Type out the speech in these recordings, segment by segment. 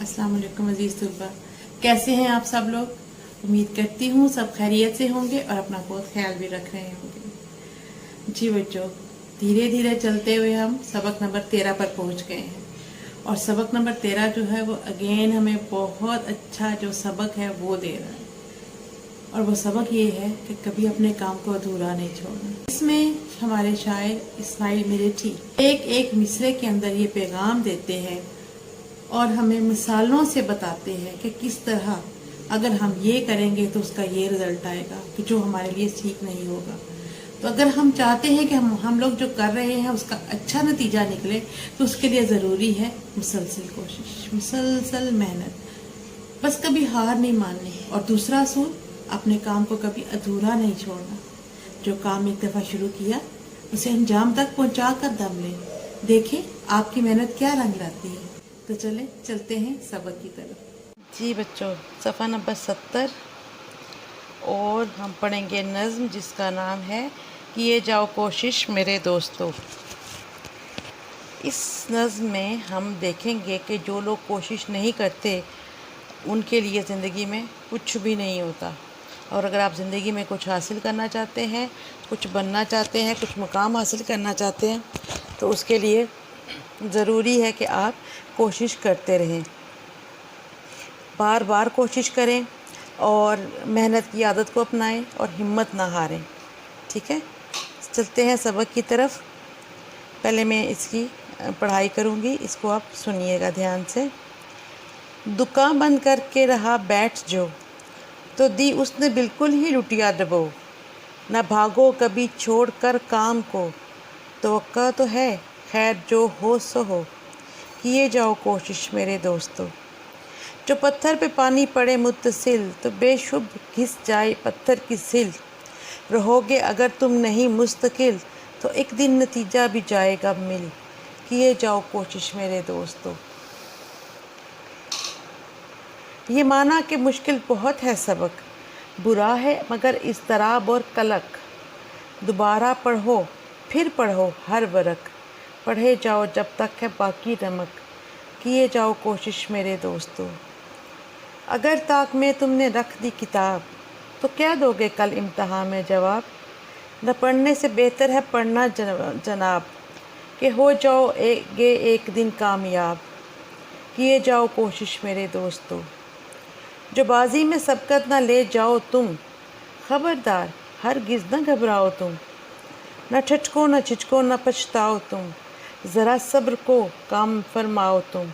अस्सलाम वालेकुम अजीज़ तलबा, कैसे हैं आप सब लोग। उम्मीद करती हूँ सब खैरियत से होंगे और अपना बहुत ख्याल भी रख रहे होंगे। जी बच्चों, धीरे धीरे चलते हुए हम सबक नंबर 13 पर पहुँच गए हैं और सबक नंबर 13 जो है वो अगेन हमें बहुत अच्छा जो सबक है वो दे रहा है। और वो सबक ये है कि कभी अपने काम को अधूरा नहीं छोड़ना। इसमें हमारे शायर इस्माइल मिरेठी एक एक मिसरे के अंदर ये पैगाम देते हैं और हमें मिसालों से बताते हैं कि किस तरह अगर हम ये करेंगे तो उसका ये रिजल्ट आएगा कि जो हमारे लिए ठीक नहीं होगा। तो अगर हम चाहते हैं कि हम लोग जो कर रहे हैं उसका अच्छा नतीजा निकले तो उसके लिए ज़रूरी है मुसलसल कोशिश, मुसलसल मेहनत, बस कभी हार नहीं माननी। और दूसरा असूल, अपने काम को कभी अधूरा नहीं छोड़ना। जो काम एक दफ़ा शुरू किया उसे अंजाम तक पहुंचा कर दम लें। देखें आपकी मेहनत क्या रंग लाती है। तो चलते हैं सबक की तरफ। जी बच्चों, सफ़ा नंबर 70 और हम पढ़ेंगे नज़्म जिसका नाम है किए जाओ कोशिश मेरे दोस्तों। इस नज़्म में हम देखेंगे कि जो लोग कोशिश नहीं करते उनके लिए ज़िंदगी में कुछ भी नहीं होता। और अगर आप ज़िंदगी में कुछ हासिल करना चाहते हैं, कुछ बनना चाहते हैं, कुछ मुकाम हासिल करना चाहते हैं तो उसके लिए ज़रूरी है कि आप कोशिश करते रहें, बार बार कोशिश करें और मेहनत की आदत को अपनाएं और हिम्मत ना हारें। ठीक है, चलते हैं सबक की तरफ। पहले मैं इसकी पढ़ाई करूँगी, इसको आप सुनिएगा ध्यान से। दुकान बंद करके रहा बैठ जो, तो दी उसने बिल्कुल ही लुटिया डबो। न भागो कभी छोड़ कर काम को, तवक्का तो है खैर जो हो सो हो। किए जाओ कोशिश मेरे दोस्तों। जो पत्थर पे पानी पड़े मुत्तसिल, तो बेशुभ घिस जाए पत्थर की सिल। रहोगे अगर तुम नहीं मुस्तकिल, तो एक दिन नतीजा भी जाएगा मिल। किए जाओ कोशिश मेरे दोस्तों। ये माना कि मुश्किल बहुत है सबक, बुरा है मगर इज़्तिराब और कलक। दोबारा पढ़ो फिर पढ़ो हर वरक, पढ़े जाओ जब तक है बाकी नमक। किए जाओ कोशिश मेरे दोस्तों। अगर ताक में तुमने रख दी किताब, तो क्या दोगे कल इम्तहान में जवाब। न पढ़ने से बेहतर है पढ़ना जनाब, कि हो जाओ एक दिन कामयाब। किए जाओ कोशिश मेरे दोस्तों। जो बाजी में सबकत न ले जाओ तुम, खबरदार हरगिज़ न घबराओ तुम। न ठटको न छिचको न पछताओ तुम, ज़रा सब्र को काम फरमाओ तुम।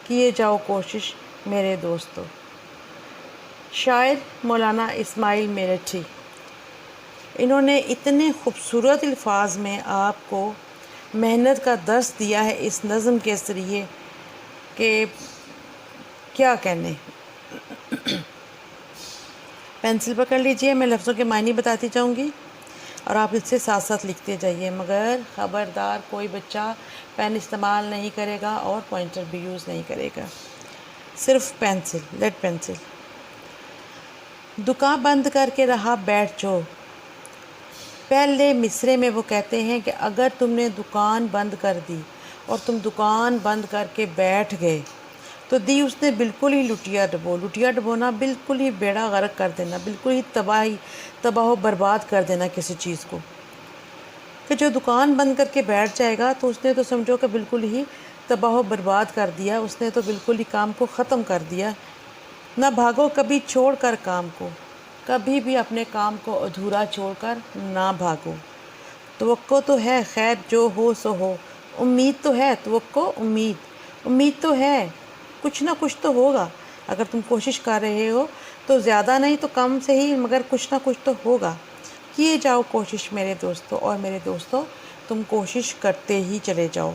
किए जाओ कोशिश मेरे दोस्तों। शायर मौलाना इस्माइल मिरेठी, इन्होंने इतने खूबसूरत अल्फाज में आपको मेहनत का दर्स दिया है इस नज़म के ज़रिए कि क्या कहने। पेंसिल पकड़ लीजिए, मैं लफ्ज़ों के मायने बताती जाऊंगी और आप इससे साथ साथ लिखते जाइए, मगर ख़बरदार कोई बच्चा पेन इस्तेमाल नहीं करेगा और पॉइंटर भी यूज़ नहीं करेगा, सिर्फ पेंसिल, लेड पेंसिल। दुकान बंद करके रहा बैठ जो। पहले मिसरे में वो कहते हैं कि अगर तुमने दुकान बंद कर दी और तुम दुकान बंद करके बैठ गए, तो दी उसने बिल्कुल ही लुटिया डबो। लुटिया डबोना बिल्कुल ही बेड़ा गर्क कर देना, बिल्कुल ही तबाह बर्बाद कर देना किसी चीज़ को। कि जो दुकान बंद करके बैठ जाएगा तो उसने तो समझो कि बिल्कुल ही तबाह बर्बाद कर दिया, उसने तो बिल्कुल ही काम को ख़त्म कर दिया। ना भागो कभी छोड़ कर काम को, कभी भी अपने काम को अधूरा छोड़कर ना भागो। तवक्को तो है खैर जो हो सो हो, उम्मीद तो है, तवक्को उम्मीद तो है, कुछ ना कुछ तो होगा। अगर तुम कोशिश कर रहे हो तो ज़्यादा नहीं तो कम से ही, मगर कुछ ना कुछ तो होगा। किए जाओ कोशिश मेरे दोस्तों। और मेरे दोस्तों, तुम कोशिश करते ही चले जाओ।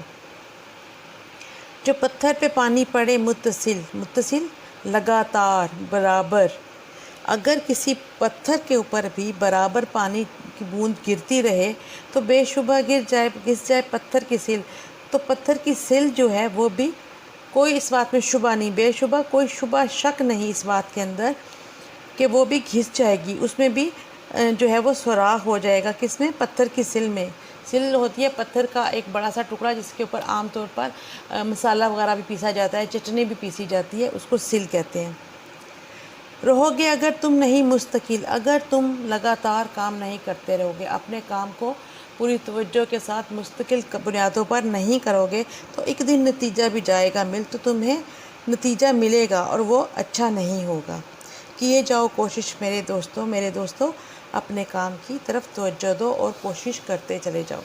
जो पत्थर पे पानी पड़े मुत्तसिल लगातार बराबर। अगर किसी पत्थर के ऊपर भी बराबर पानी की बूंद गिरती रहे तो बेशुबा घिस जाए पत्थर की सिल। तो पत्थर की सिल जो है वो भी, कोई इस बात में शुबा नहीं, बेशुबा कोई शुबा शक नहीं इस बात के अंदर कि वो भी घिस जाएगी, उसमें भी जो है वो सुराख हो जाएगा। किसमें? पत्थर की सिल में। सिल होती है पत्थर का एक बड़ा सा टुकड़ा जिसके ऊपर आम तौर पर मसाला वगैरह भी पीसा जाता है, चटनी भी पीसी जाती है, उसको सिल कहते हैं। रहोगे अगर तुम नहीं मुस्तकिल, अगर तुम लगातार काम नहीं करते रहोगे, अपने काम को पूरी तवज्जो के साथ मुस्तकिल बुनियादों पर नहीं करोगे, तो एक दिन नतीजा भी जाएगा मिल, तो तुम्हें नतीजा मिलेगा और वो अच्छा नहीं होगा। किए जाओ कोशिश मेरे दोस्तों, अपने काम की तरफ तवज्जो दो और कोशिश करते चले जाओ।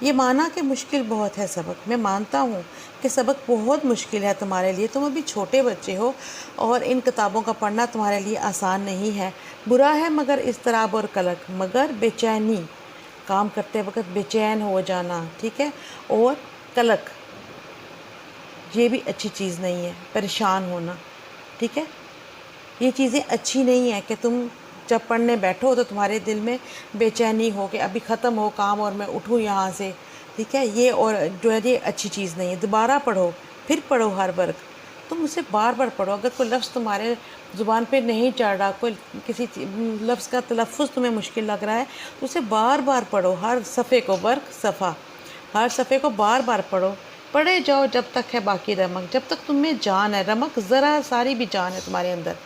ये माना कि मुश्किल बहुत है सबक, मैं मानता हूँ कि सबक बहुत मुश्किल है तुम्हारे लिए, तुम अभी छोटे बच्चे हो और इन किताबों का पढ़ना तुम्हारे लिए आसान नहीं है। बुरा है मगर इज़्तिराब और कलक, मगर बेचैनी, काम करते वक्त बेचैन हो जाना, ठीक है, और कलक, ये भी अच्छी चीज़ नहीं है, परेशान होना, ठीक है, ये चीज़ें अच्छी नहीं है कि तुम जब पढ़ने बैठो तो तुम्हारे दिल में बेचैनी हो कि अभी ख़त्म हो काम और मैं उठूँ यहाँ से, ठीक है, ये और जो है ये अच्छी चीज़ नहीं है। दोबारा पढ़ो, फिर पढ़ो हर वर्ग, तुम उसे बार बार पढ़ो। अगर कोई लफ्ज़ तुम्हारे ज़ुबान पे नहीं चढ़ रहा, कोई किसी लफ्ज़ का तलफ़्फ़ुज़ तुम्हें मुश्किल लग रहा है, तो उसे बार बार पढ़ो, हर सफ़े को, वर्ग सफ़ा, हर सफ़े को बार बार पढ़ो, पढ़े जाओ जब तक है बाकी रमक, जब तक तुम्हें जान है, रमक ज़रा सारी भी जान है तुम्हारे अंदर,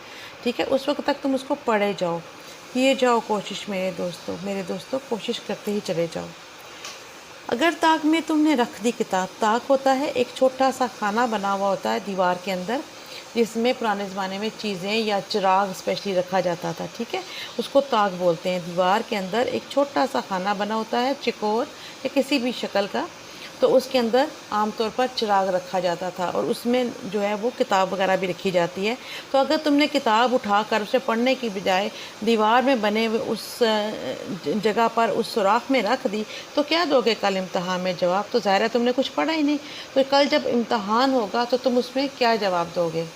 ठीक है, उस वक्त तक तुम उसको पढ़े जाओ। किए जाओ कोशिश मेरे दोस्तों, कोशिश करते ही चले जाओ। अगर ताक में तुमने रख दी किताब, ताक होता है एक छोटा सा खाना बना हुआ होता है दीवार के अंदर, जिसमें पुराने ज़माने में चीज़ें या चिराग स्पेशली रखा जाता था, ठीक है, उसको ताक बोलते हैं। दीवार के अंदर एक छोटा सा खाना बना होता है, चकोर या किसी भी शक्ल का, तो उसके अंदर आमतौर पर चिराग रखा जाता था और उसमें जो है वो किताब वगैरह भी रखी जाती है। तो अगर तुमने किताब उठाकर उसे पढ़ने की बजाय दीवार में बने हुए उस जगह पर, उस सुराख में रख दी, तो क्या दोगे कल इम्तहान में जवाब? तो ज़ाहिर है तुमने कुछ पढ़ा ही नहीं, तो कल जब इम्तहान होगा तो तुम उसमें क्या जवाब दोगे?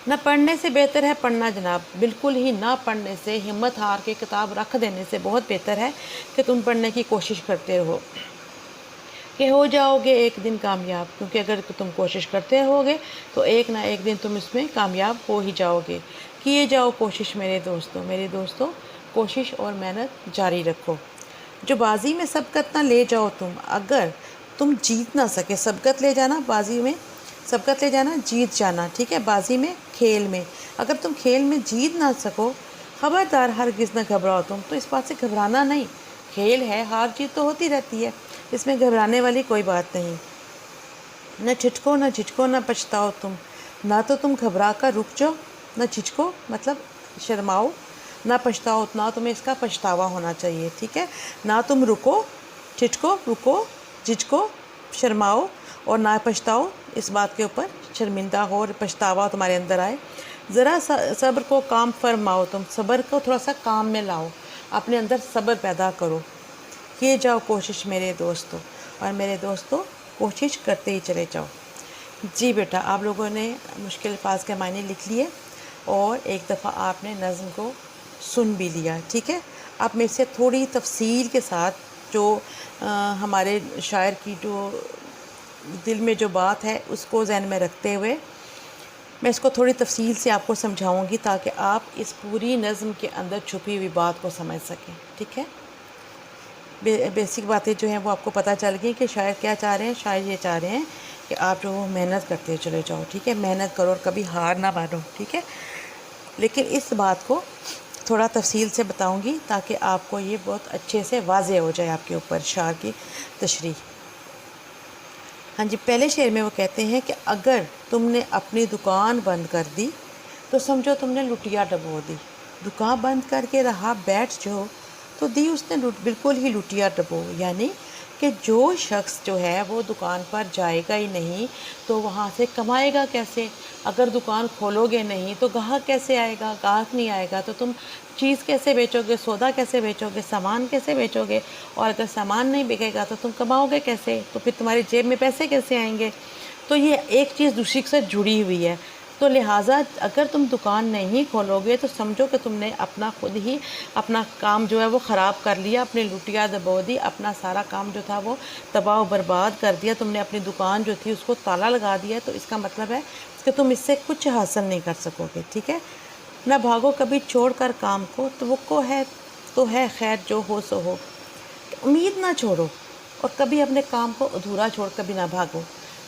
न पढ़ने से बेहतर है पढ़ना जनाब, बिल्कुल ही ना पढ़ने से, हिम्मत हार के किताब रख देने से बहुत बेहतर है कि तुम पढ़ने की कोशिश करते रहो, कि हो जाओगे एक दिन कामयाब, क्योंकि अगर तुम कोशिश करते रहोगे तो एक ना एक दिन तुम इसमें कामयाब हो ही जाओगे। किए जाओ कोशिश मेरे दोस्तों, कोशिश और मेहनत जारी रखो। जो बाजी में सबकत ना ले जाओ तुम, अगर तुम जीत ना सके, सबकत ले जाना, बाजी में सबकत ले जाना, जीत जाना, ठीक है, बाजी में, खेल में, अगर तुम खेल में जीत ना सको, खबरदार हरगिज़ न घबराओ तुम, तो इस बात से घबराना नहीं, खेल है, हार जीत तो होती रहती है, इसमें घबराने वाली कोई बात नहीं। न झिझको न पछताओ तुम, ना तो तुम घबरा कर रुक जाओ, न झिझको मतलब शर्माओ, ना पछताओ, ना तुम्हें इसका पछतावा होना चाहिए, ठीक है, ना तुम रुको झिझको शर्माओ और ना पछताओ, इस बात के ऊपर शर्मिंदा हो और पछतावा तुम्हारे अंदर आए। ज़रा सब्र को काम फरमाओ तुम, सब्र को थोड़ा सा काम में लाओ, अपने अंदर सब्र पैदा करो। किए जाओ कोशिश मेरे दोस्तों, और मेरे दोस्तों कोशिश करते ही चले जाओ। जी बेटा, आप लोगों ने मुश्किल अल्फाज के मायने लिख लिए और एक दफ़ा आपने नज़्म को सुन भी लिया, ठीक है। अब मेरे से थोड़ी तफसील के साथ जो हमारे शायर की जो दिल में जो बात है उसको ज़हन में रखते हुए मैं इसको थोड़ी तफसील से आपको समझाऊंगी, ताकि आप इस पूरी नज़्म के अंदर छुपी हुई बात को समझ सकें, ठीक है। बेसिक बातें जो हैं वो आपको पता चल गई कि शायर क्या चाह रहे हैं। शायर ये चाह रहे हैं कि आप जो मेहनत करते चले जाओ, ठीक है, मेहनत करो और कभी हार ना मानो, ठीक है। लेकिन इस बात को थोड़ा तफसील से बताऊंगी ताकि आपको ये बहुत अच्छे से वाज़ेह हो जाए आपके ऊपर शायर की तशरीह। हाँ जी, पहले शेर में वो कहते हैं कि अगर तुमने अपनी दुकान बंद कर दी तो समझो तुमने लुटिया डबो दी। दुकान बंद करके रहा बैठ जो, तो दी उसने बिल्कुल ही लुटिया डबो, यानी कि जो शख्स जो है वो दुकान पर जाएगा ही नहीं तो वहाँ से कमाएगा कैसे? अगर दुकान खोलोगे नहीं तो गाहक कैसे आएगा? गाहक नहीं आएगा तो तुम चीज़ कैसे बेचोगे? सौदा कैसे बेचोगे? सामान कैसे बेचोगे? और अगर सामान नहीं बिकेगा तो तुम कमाओगे कैसे? तो फिर तुम्हारी जेब में पैसे कैसे आएंगे? तो ये एक चीज़ दूसरी से जुड़ी हुई है। तो लिहाजा अगर तुम दुकान नहीं खोलोगे तो समझो कि तुमने अपना खुद ही अपना काम जो है वो ख़राब कर लिया, अपनी लुटिया दबो दी, अपना सारा काम जो था वो तबाह बर्बाद कर दिया, तुमने अपनी दुकान जो थी उसको ताला लगा दिया। तो इसका मतलब है कि तुम इससे कुछ हासिल नहीं कर सकोगे, ठीक है। ना भागो कभी छोड़ कर काम को, तो वो है खैर जो हो सो हो। उम्मीद ना छोड़ो और कभी अपने काम को अधूरा छोड़ कभी ना भागो।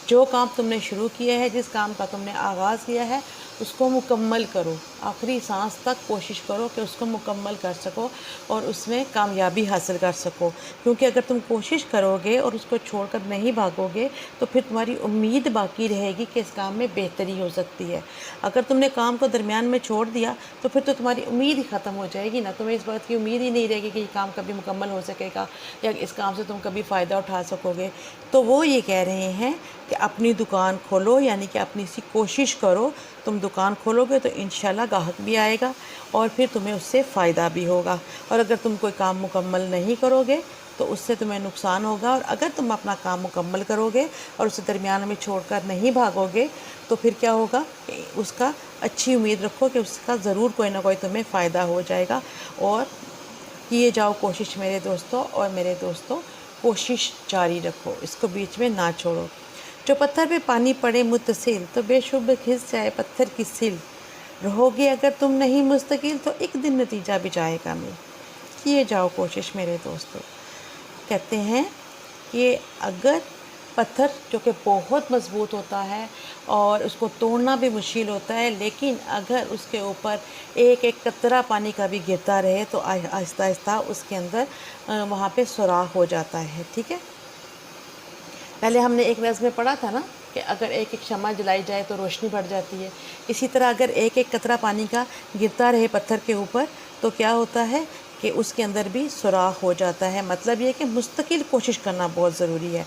जो काम तुमने शुरू किया है, जिस काम का तुमने आगाज़ किया है, उसको मुकम्मल करो। आखिरी सांस तक कोशिश करो कि उसको मुकम्मल कर सको और उसमें कामयाबी हासिल कर सको। क्योंकि अगर तुम कोशिश करोगे और उसको छोड़कर नहीं भागोगे तो फिर तुम्हारी उम्मीद बाकी रहेगी कि इस काम में बेहतरी हो सकती है। अगर तुमने काम को दरमियान में छोड़ दिया तो फिर तो तुम्हारी उम्मीद ही ख़त्म हो जाएगी ना। तुम्हें इस बात की उम्मीद ही नहीं रहेगी कि ये काम कभी मुकम्मल हो सकेगा या इस काम से तुम कभी फ़ायदा उठा सकोगे। तो वो ये कह रहे हैं कि अपनी दुकान खोलो, यानी कि अपनी सी कोशिश करो। तुम दुकान खोलोगे तो इंशाल्लाह ग्राहक भी आएगा और फिर तुम्हें उससे फ़ायदा भी होगा। और अगर तुम कोई काम मुकम्मल नहीं करोगे तो उससे तुम्हें नुकसान होगा। और अगर तुम अपना काम मुकम्मल करोगे और उसे दरमियान में छोड़कर नहीं भागोगे तो फिर क्या होगा कि उसका अच्छी उम्मीद रखो कि उसका ज़रूर कोई ना कोई तुम्हें फ़ायदा हो जाएगा। और किए जाओ कोशिश मेरे दोस्तों, और मेरे दोस्तों कोशिश जारी रखो, इसको बीच में ना छोड़ो। जो पत्थर पे पानी पड़े मुतसिल तो बेशुभ खिस जाए पत्थर की सिल। रहोगे अगर तुम नहीं मुस्तकिल तो एक दिन नतीजा भी जाएगा मिल। किए जाओ कोशिश मेरे दोस्तों। कहते हैं कि अगर पत्थर जो कि बहुत मज़बूत होता है और उसको तोड़ना भी मुश्किल होता है, लेकिन अगर उसके ऊपर एक एक कतरा पानी का भी गिरता रहे तो आहिस्ता आहिस्ता उसके अंदर वहाँ पे सुराख हो जाता है। ठीक है, पहले हमने एक नज़्म में पढ़ा था ना कि अगर एक एक शम्मा जलाई जाए तो रोशनी बढ़ जाती है। इसी तरह अगर एक एक कतरा पानी का गिरता रहे पत्थर के ऊपर तो क्या होता है कि उसके अंदर भी सुराख हो जाता है। मतलब ये कि मुस्तकिल कोशिश करना बहुत ज़रूरी है।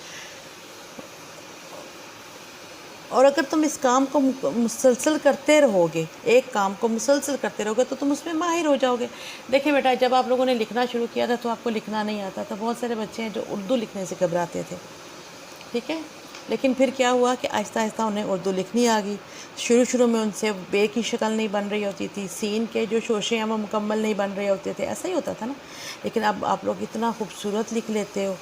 और अगर तुम इस काम को मुसलसल करते रहोगे, एक काम को मुसलसल करते रहोगे तो तुम उसमें माहिर हो जाओगे। देखिए बेटा, जब आप लोगों ने लिखना शुरू किया था तो आपको लिखना नहीं आता था। बहुत सारे बच्चे हैं जो उर्दू लिखने से घबराते थे, ठीक है, लेकिन फिर क्या हुआ कि आहिस्ता आहिस्ता उन्हें उर्दू लिखनी आ गई। शुरू में उनसे बे की शक्ल नहीं बन रही होती थी, सीन के जो शोशे हैं वो मुकम्मल नहीं बन रहे होते थे, ऐसा ही होता था ना। लेकिन अब आप लोग इतना खूबसूरत लिख लेते हो,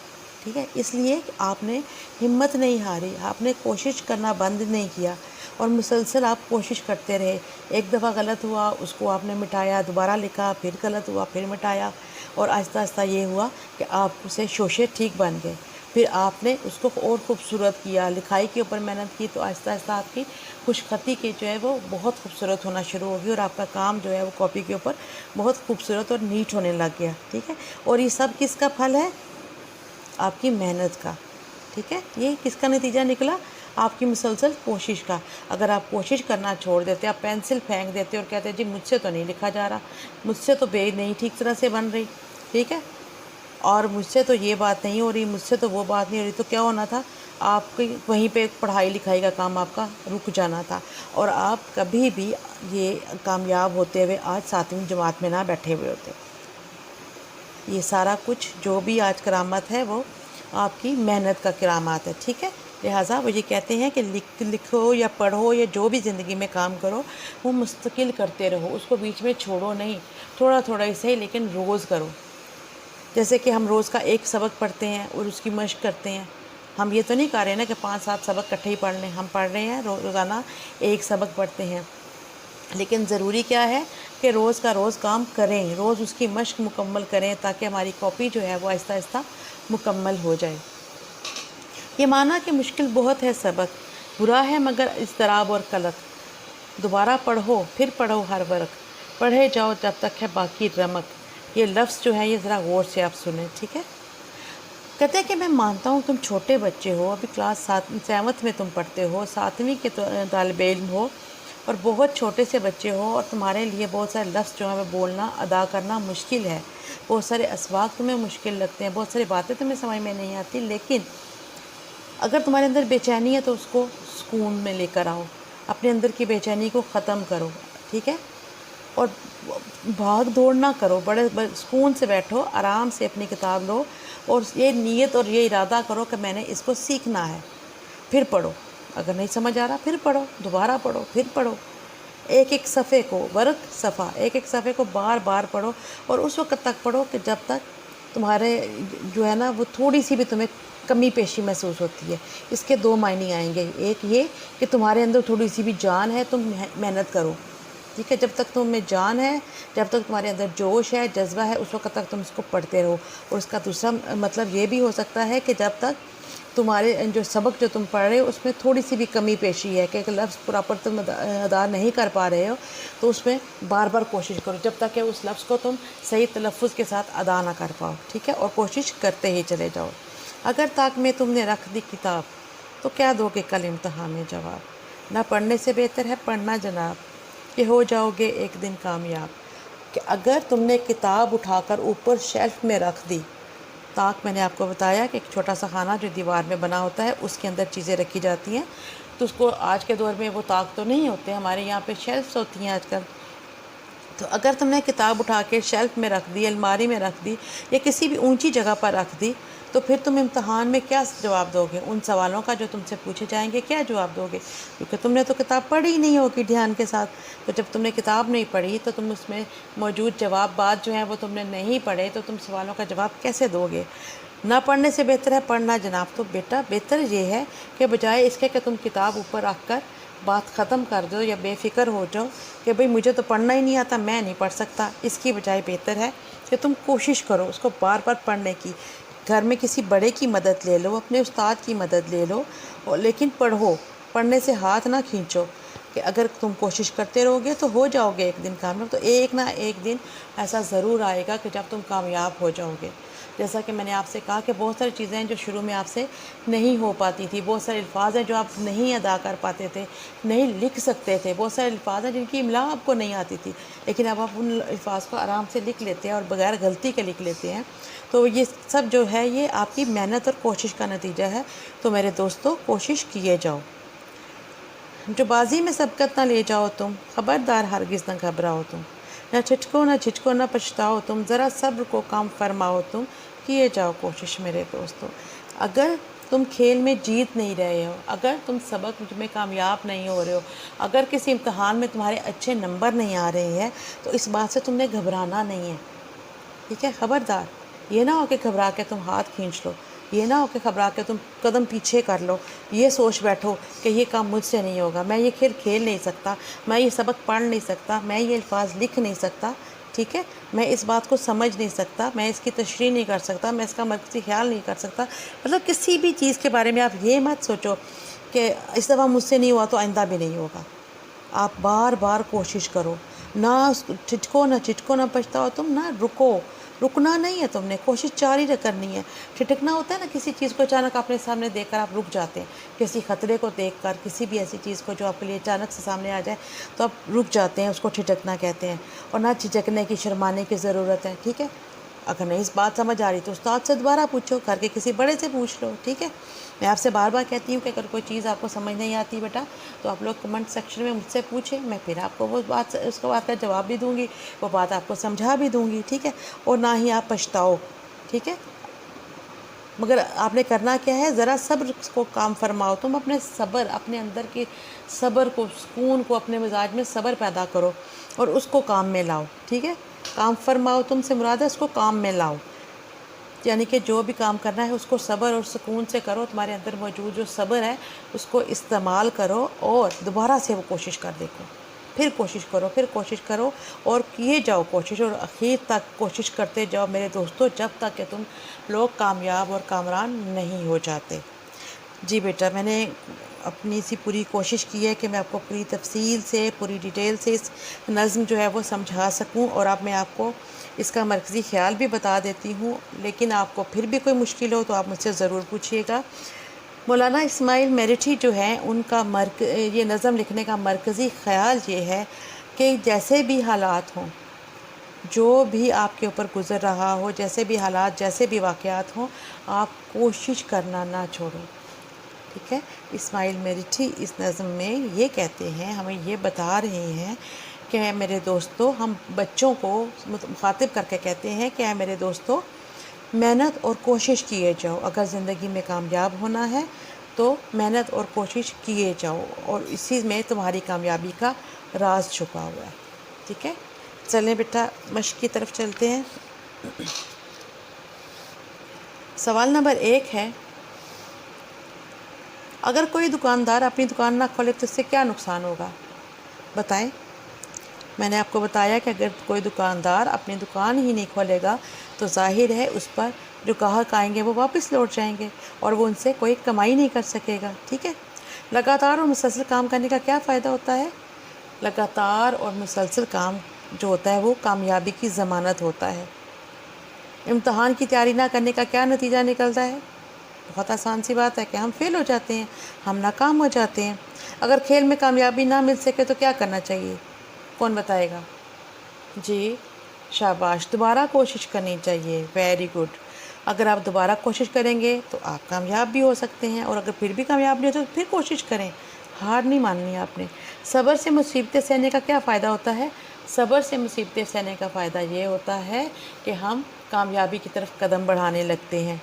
ठीक है, इसलिए आपने हिम्मत नहीं हारी, आपने कोशिश करना बंद नहीं किया और मुसलसल आप कोशिश करते रहे। एक दफ़ा गलत हुआ, उसको आपने मिटाया, दोबारा लिखा, फिर गलत हुआ, फिर मिटाया, और आहिस्ता आहिस्ता ये हुआ कि आप उसे शोशे ठीक बन गए। फिर आपने उसको और ख़ूबसूरत किया, लिखाई के ऊपर मेहनत की, तो आहिस्ता आहिस्ता आपकी खुशखती की जो है वो बहुत खूबसूरत होना शुरू होगी और आपका काम जो है वो कॉपी के ऊपर बहुत खूबसूरत और नीट होने लग गया। ठीक है, और ये सब किसका फल है? आपकी मेहनत का। ठीक है, ये किसका नतीजा निकला? आपकी मुसलसल कोशिश का। अगर आप कोशिश करना छोड़ देते, आप पेंसिल फेंक देते और कहते जी मुझसे तो नहीं लिखा जा रहा, मुझसे तो बे नहीं ठीक तरह से बन रही, ठीक है, और मुझसे तो ये बात नहीं हो रही, मुझसे तो वो बात नहीं हो रही, तो क्या होना था? आपकी वहीं पे पढ़ाई लिखाई का काम आपका रुक जाना था और आप कभी भी ये कामयाब होते हुए आज 7वीं जमात में ना बैठे हुए होते। ये सारा कुछ जो भी आज करामात है वो आपकी मेहनत का करामात है। ठीक है, लिहाजा वो ये कहते हैं कि लिखो या पढ़ो या जो भी ज़िंदगी में काम करो वो मुस्तकिल करते रहो, उसको बीच में छोड़ो नहीं। थोड़ा थोड़ा ही सही लेकिन रोज़ करो। जैसे कि हम रोज़ का एक सबक पढ़ते हैं और उसकी मशक करते हैं। हम ये तो नहीं कर रहे ना कि 5-7 सबक इकट्ठे ही पढ़ लें, हम पढ़ रहे हैं रोज़ाना एक सबक पढ़ते हैं। लेकिन ज़रूरी क्या है कि रोज़ का रोज़ काम करें, रोज़ उसकी मशक मुकम्मल करें ताकि हमारी कॉपी जो है वो आहिस्ता आहिस्ता मुकम्मल हो जाए। ये माना कि मुश्किल बहुत है सबक, बुरा है मगर इज़्तिराब और कलक। दोबारा पढ़ो फिर पढ़ो हर वर्क, पढ़े जाओ जब तक है बाकी रमक। ये लफ्ज़ जो है ये ज़रा गौर से आप सुने। ठीक है, कहते हैं कि मैं मानता हूँ तुम छोटे बच्चे हो, अभी क्लास 7वीं में तुम पढ़ते हो, 7वीं के तालिबे इल्म हो और बहुत छोटे से बच्चे हो और तुम्हारे लिए बहुत सारे लफ्ज़ जो है वो बोलना अदा करना मुश्किल है। बहुत सारे असवाक तुम्हें मुश्किल लगते हैं, बहुत सारी बातें तुम्हें समझ में नहीं आती। लेकिन अगर तुम्हारे अंदर बेचैनी है तो उसको सुकून में लेकर आओ, अपने अंदर की बेचैनी को ख़त्म करो। ठीक है, और भाग दौड़ ना करो, बड़े सुकून से बैठो, आराम से अपनी किताब लो और ये नीयत और ये इरादा करो कि मैंने इसको सीखना है। फिर पढ़ो, अगर नहीं समझ आ रहा फिर पढ़ो, दोबारा पढ़ो, फिर पढ़ो। एक एक सफ़े को वर्क सफ़ा, एक एक सफ़े को बार बार पढ़ो और उस वक्त तक पढ़ो कि जब तक तुम्हारे जो है ना वो थोड़ी सी भी तुम्हें कमी पेशी महसूस होती है। इसके 2 मायने आएंगे, एक ये कि तुम्हारे अंदर थोड़ी सी भी जान है, तुम मेहनत करो, ٹھیک ہے، جب تک تم میں جان ہے، جب تک تمہارے اندر جوش ہے، جذبہ ہے، اس وقت تک تم اس کو پڑھتے رہو. اور اس کا دوسرا مطلب یہ بھی ہو سکتا ہے کہ جب تک تمہارے جو سبق جو تم پڑھ رہے ہو اس میں تھوڑی سی بھی کمی پیشی ہے کہ ایک لفظ پراپر تم ادا نہیں کر پا رہے ہو، تو اس میں بار بار کوشش کرو جب تک کہ اس لفظ کو تم صحیح تلفظ کے ساتھ ادا نہ کر پاؤ. ٹھیک ہے، اور کوشش کرتے ہی چلے جاؤ. اگر طاق میں تم نے رکھ دی کتاب تو کیا دو گے کل امتحان میں جواب. نہ پڑھنے سے بہتر ہے پڑھنا جناب، کہ ہو جاؤ گے ایک دن کامیاب. کہ اگر تم نے کتاب اٹھا کر اوپر شیلف میں رکھ دی، طاق میں نے آپ کو بتایا کہ ایک چھوٹا سا خانہ جو دیوار میں بنا ہوتا ہے اس کے اندر چیزیں رکھی جاتی ہیں، تو اس کو آج کے دور میں وہ طاق تو نہیں ہوتے، ہمارے یہاں پہ شیلفس ہوتی ہیں آج کل. تو اگر تم نے کتاب اٹھا کے شیلف میں رکھ دی، الماری میں رکھ دی، یا کسی بھی اونچی جگہ پر رکھ دی، تو پھر تم امتحان میں کیا جواب دو گے؟ ان سوالوں کا جو تم سے پوچھے جائیں گے کیا جواب دو گے؟ کیونکہ تم نے تو کتاب پڑھی ہی نہیں ہوگی دھیان کے ساتھ. تو جب تم نے کتاب نہیں پڑھی تو تم اس میں موجود جوابات جو ہیں وہ تم نے نہیں پڑھے، تو تم سوالوں کا جواب کیسے دو گے؟ نہ پڑھنے سے بہتر ہے پڑھنا جناب. تو بیٹا بہتر یہ ہے کہ بجائے اس کے کہ تم کتاب اوپر رکھ کر بات ختم کر دو یا بے فکر ہو جاؤ کہ بھئی مجھے تو پڑھنا ہی نہیں آتا، میں نہیں پڑھ سکتا، اس کی بجائے بہتر ہے کہ تم کوشش کرو اس کو بار بار پڑھنے کی. گھر میں کسی بڑے کی مدد لے لو، اپنے استاد کی مدد لے لو، لیکن پڑھو، پڑھنے سے ہاتھ نہ کھینچو. کہ اگر تم کوشش کرتے رہو گے تو ہو جاؤ گے ایک دن کامیاب. تو ایک نہ ایک دن ایسا ضرور آئے گا کہ جب تم کامیاب ہو جاؤ گے. جیسا کہ میں نے آپ سے کہا کہ بہت ساری چیزیں ہیں جو شروع میں آپ سے نہیں ہو پاتی تھی، بہت سارے الفاظ ہیں جو آپ نہیں ادا کر پاتے تھے، نہیں لکھ سکتے تھے، بہت سارے الفاظ ہیں جن کی املا آپ کو نہیں آتی تھی، لیکن اب آپ ان الفاظ کو آرام سے لکھ لیتے ہیں اور بغیر غلطی کے لکھ لیتے ہیں. تو یہ سب جو ہے یہ آپ کی محنت اور کوشش کا نتیجہ ہے. تو میرے دوستو کوشش کیے جاؤ. جو بازی میں سبقت نہ لے جاؤ تم، خبردار ہرگز نہ گھبراؤ تم. نہ جھٹکو نہ پچھتاؤ تم، ذرا صبر کو کام فرماؤ تم. کیے جاؤ کوشش میرے دوستو. اگر تم کھیل میں جیت نہیں رہے ہو، اگر تم سبق میں کامیاب نہیں ہو رہے ہو، اگر کسی امتحان میں تمہارے اچھے نمبر نہیں آ رہے ہیں، تو اس بات سے تم نے گھبرانا نہیں ہے. ٹھیک ہے، خبردار. یہ نہ ہو کہ گھبرا کے تم ہاتھ کھینچ لو، یہ نہ ہو کہ گھبرا کے تم قدم پیچھے کر لو، یہ سوچ بیٹھو کہ یہ کام مجھ سے نہیں ہوگا، میں یہ کھیل نہیں سکتا، میں یہ سبق پڑھ نہیں سکتا، میں یہ الفاظ لکھ نہیں سکتا. ٹھیک ہے، میں اس بات کو سمجھ نہیں سکتا، میں اس کی تشریح نہیں کر سکتا، میں اس کا مرکزی خیال نہیں کر سکتا. مطلب کسی بھی چیز کے بارے میں آپ یہ مت سوچو کہ اس دفعہ مجھ سے نہیں ہوا تو آئندہ بھی نہیں ہوگا. آپ بار بار کوشش کرو، نہ ٹھٹکو نہ پچھتاؤ تم، نہ رکنا نہیں ہے تم نے، کوشش جاری کرنی ہے. ٹھٹکنا ہوتا ہے نا کسی چیز کو اچانک اپنے سامنے دیکھ کر آپ رک جاتے ہیں، کسی خطرے کو دیکھ کر، کسی بھی ایسی چیز کو جو آپ کے لیے اچانک سے سامنے آ جائے تو آپ رک جاتے ہیں، اس کو ٹھٹکنا کہتے ہیں. اور نہ جھجکنے کی، شرمانے کی ضرورت ہے. ٹھیک ہے، اگر نہیں اس بات سمجھ آ رہی تو استاد سے دوبارہ پوچھو، گھر کے کسی بڑے سے پوچھ لو. ٹھیک ہے، میں آپ سے بار بار کہتی ہوں کہ اگر کوئی چیز آپ کو سمجھ نہیں آتی بیٹا تو آپ لوگ کمنٹ سیکشن میں مجھ سے پوچھیں، میں پھر آپ کو وہ بات، اس کو بات کا جواب بھی دوں گی، وہ بات آپ کو سمجھا بھی دوں گی. ٹھیک ہے، اور نہ ہی آپ پچھتاؤ. ٹھیک ہے، مگر آپ نے کرنا کیا ہے، ذرا صبر کو کام فرماؤ تم. اپنے صبر، اپنے اندر کے صبر کو، سکون کو، اپنے مزاج میں صبر پیدا کرو اور اس کو کام میں لاؤ. ٹھیک ہے، کام فرماؤ تم سے مراد ہے اس کو کام میں لاؤ، یعنی کہ جو بھی کام کرنا ہے اس کو صبر اور سکون سے کرو. تمہارے اندر موجود جو صبر ہے اس کو استعمال کرو اور دوبارہ سے وہ کوشش کر دیکھو، پھر کوشش کرو اور کیے جاؤ کوشش، اور اخیر تک کوشش کرتے جاؤ میرے دوستو، جب تک کہ تم لوگ کامیاب اور کامران نہیں ہو جاتے. جی بیٹا، میں نے اپنی سی پوری کوشش کی ہے کہ میں آپ کو پوری تفصیل سے، پوری ڈیٹیل سے اس نظم جو ہے وہ سمجھا سکوں، اور اب میں آپ کو اس کا مرکزی خیال بھی بتا دیتی ہوں. لیکن آپ کو پھر بھی کوئی مشکل ہو تو آپ مجھ سے ضرور پوچھیے گا. مولانا اسماعیل میرٹھی جو ہیں ان کا یہ نظم لکھنے کا مرکزی خیال یہ ہے کہ جیسے بھی حالات ہوں، جو بھی آپ کے اوپر گزر رہا ہو، جیسے بھی حالات، جیسے بھی واقعات ہوں، آپ کوشش کرنا نہ چھوڑیں. ٹھیک ہے، اسماعیل میرٹھی اس نظم میں یہ کہتے ہیں، ہمیں یہ بتا رہے ہیں کہ اے میرے دوستو، ہم بچوں کو مخاطب کر کے کہتے ہیں کہ اے میرے دوستو، محنت اور کوشش کیے جاؤ. اگر زندگی میں کامیاب ہونا ہے تو محنت اور کوشش کیے جاؤ، اور اسی میں تمہاری کامیابی کا راز چھپا ہوا ہے. ٹھیک ہے، چلیں بیٹا مشق کی طرف چلتے ہیں. سوال نمبر 1 ہے، اگر کوئی دکاندار اپنی دکان نہ کھولے تو اس سے کیا نقصان ہوگا؟ بتائیں. میں نے آپ کو بتایا کہ اگر کوئی دکاندار اپنی دکان ہی نہیں کھولے گا تو ظاہر ہے اس پر جو گاہک آئیں گے وہ واپس لوٹ جائیں گے اور وہ ان سے کوئی کمائی نہیں کر سکے گا. ٹھیک ہے. لگاتار اور مسلسل کام کرنے کا کیا فائدہ ہوتا ہے؟ لگاتار اور مسلسل کام جو ہوتا ہے وہ کامیابی کی ضمانت ہوتا ہے. امتحان کی تیاری نہ کرنے کا کیا نتیجہ نکلتا ہے؟ بہت آسان سی بات ہے کہ ہم فیل ہو جاتے ہیں، ہم ناکام ہو جاتے ہیں. اگر کھیل میں کامیابی نہ مل سکے تو کیا کرنا چاہیے؟ کون بتائے گا؟ جی شاباش، دوبارہ کوشش کرنی چاہیے. Very good. اگر آپ دوبارہ کوشش کریں گے تو آپ کامیاب بھی ہو سکتے ہیں، اور اگر پھر بھی کامیاب نہیں ہو تو پھر کوشش کریں. ہار نہیں ماننی آپ نے. صبر سے مصیبتیں سہنے کا کیا فائدہ ہوتا ہے؟ صبر سے مصیبتیں سہنے کا فائدہ یہ ہوتا ہے کہ ہم کامیابی کی طرف قدم بڑھانے لگتے ہیں.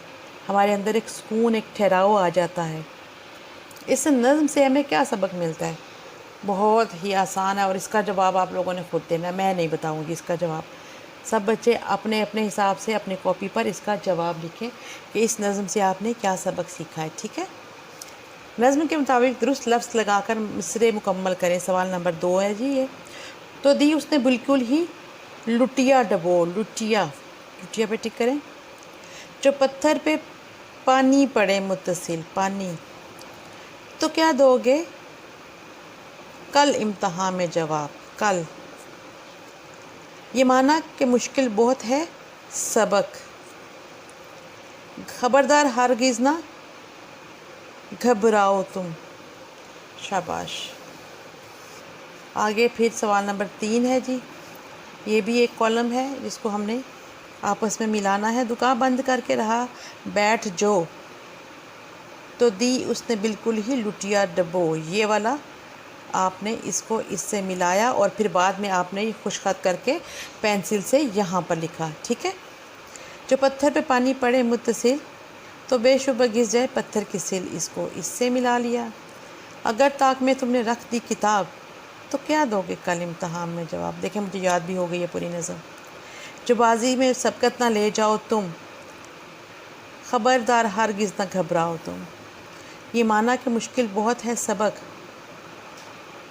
ہمارے اندر ایک سکون، ایک ٹھہراؤ آ جاتا ہے. اس نظم سے ہمیں کیا سبق ملتا ہے؟ بہت ہی آسان ہے، اور اس کا جواب آپ لوگوں نے خود دینا ہے، میں نہیں بتاؤں گی اس کا جواب. سب بچے اپنے اپنے حساب سے اپنے کاپی پر اس کا جواب لکھیں کہ اس نظم سے آپ نے کیا سبق سیکھا ہے. ٹھیک ہے. نظم کے مطابق درست لفظ لگا کر مصرعے مکمل کریں. سوال نمبر 2 ہے جی یہ. تو دی اس نے بالکل ہی لٹیا ڈبو. لٹیا پہ ٹک کریں. جو پتھر پہ پانی پڑے متصل. پانی. تو کیا دو گے؟ کل امتحان میں جواب. کل. یہ مانا کہ مشکل بہت ہے. سبق. خبردار ہرگز نہ گھبراؤ تم. شاباش. آگے پھر سوال نمبر 3 ہے جی. یہ بھی ایک کالم ہے جس کو ہم نے آپس میں ملانا ہے. دکان بند کر کے رہا بیٹھ جو. تو دی اس نے بالکل ہی لٹیا ڈبو. یہ والا آپ نے اس کو اس سے ملایا اور پھر بعد میں آپ نے یہ خوش خط کر کے پینسل سے یہاں پر لکھا. ٹھیک ہے. جو پتھر پہ پانی پڑے متصل تو بے شبہ گھس جائے پتھر کی سل. اس کو اس سے ملا لیا. اگر طاق میں تم نے رکھ دی کتاب تو کیا دو گے کل امتحان میں جواب؟ دیکھیں مجھے یاد بھی ہو گئی ہے پوری نظم. جو بازی میں سبقت نہ لے جاؤ تم، خبردار ہرگز نہ گھبراؤ تم. یہ مانا کہ مشکل بہت ہے. سبق.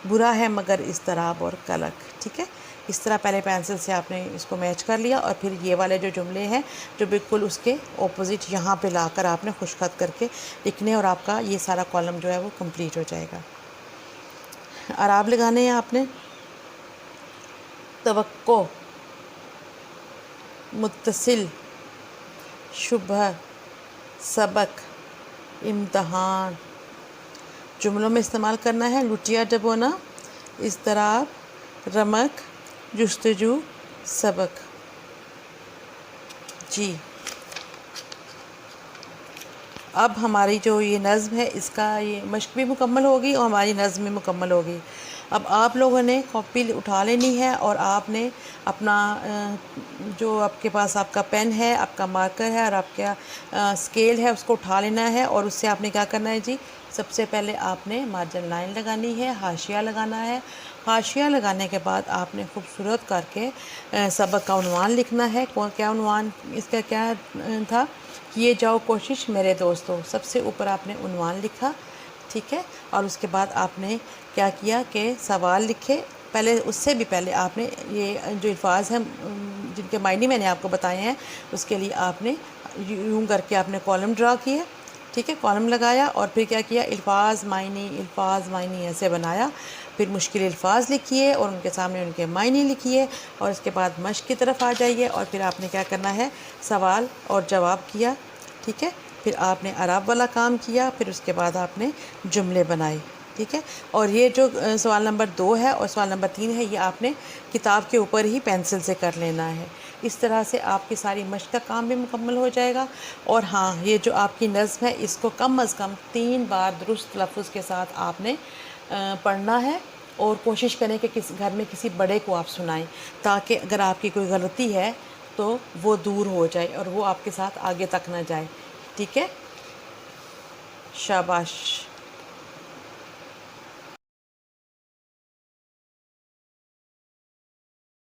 برا ہے مگر اضطراب اور قلق. ٹھیک ہے. اس طرح پہلے پینسل سے آپ نے اس کو میچ کر لیا اور پھر یہ والے جو جملے ہیں جو بالکل اس کے اپوزٹ یہاں پہ لا کر آپ نے خوش خط کر کے لکھنے، اور آپ کا یہ سارا کالم جو ہے وہ کمپلیٹ ہو جائے گا. اعراب لگانے ہیں آپ نے. توقع، متصل، شبہ، سبق، امتحان. جملوں میں استعمال کرنا ہے. لٹیا ڈبونا، اضطراب، رمق، جستجو، سبق. جی اب ہماری جو یہ نظم ہے اس کا یہ مشق بھی مکمل ہوگی اور ہماری نظم بھی مکمل ہوگی. اب آپ لوگوں نے کاپی اٹھا لینی ہے اور آپ نے اپنا جو آپ کے پاس آپ کا پین ہے، آپ کا مارکر ہے اور آپ کا اسکیل ہے اس کو اٹھا لینا ہے، اور اس سے آپ نے کیا کرنا ہے جی؟ سب سے پہلے آپ نے مارجن لائن لگانی ہے، حاشیہ لگانا ہے. حاشیہ لگانے کے بعد آپ نے خوبصورت کر کے سبق کا عنوان لکھنا ہے. کیا عنوان اس کا کیا تھا؟ کیے جاؤ کوشش میرے دوستوں. سب سے اوپر آپ نے عنوان لکھا. ٹھیک ہے. اور اس کے بعد آپ نے کیا کیا کہ سوال لکھے. پہلے اس سے بھی پہلے آپ نے یہ جو الفاظ ہیں جن کے معنی میں نے آپ کو بتائے ہیں اس کے لیے آپ نے یوں کر کے آپ نے کالم ڈرا کیے. ٹھیک ہے. کالم لگایا اور پھر کیا کیا؟ الفاظ معنی ایسے بنایا. پھر مشکل الفاظ لکھیے اور ان کے سامنے ان کے معنی لکھیے، اور اس کے بعد مشق کی طرف آ جائیے اور پھر آپ نے کیا کرنا ہے؟ سوال اور جواب کیا. ٹھیک ہے. پھر آپ نے اعراب والا کام کیا، پھر اس کے بعد آپ نے جملے بنائے. ٹھیک ہے. اور یہ جو سوال نمبر 2 ہے اور سوال نمبر 3 ہے یہ آپ نے کتاب کے اوپر ہی پینسل سے کر لینا ہے. اس طرح سے آپ کی ساری مشق کا کام بھی مکمل ہو جائے گا. اور ہاں، یہ جو آپ کی نظم ہے اس کو کم از کم 3 بار درست لفظ کے ساتھ آپ نے پڑھنا ہے، اور کوشش کریں کہ گھر میں کسی بڑے کو آپ سنائیں تاکہ اگر آپ کی کوئی غلطی ہے تو وہ دور ہو جائے اور وہ آپ کے ساتھ آگے تک نہ جائے. ٹھیک ہے. شاباش.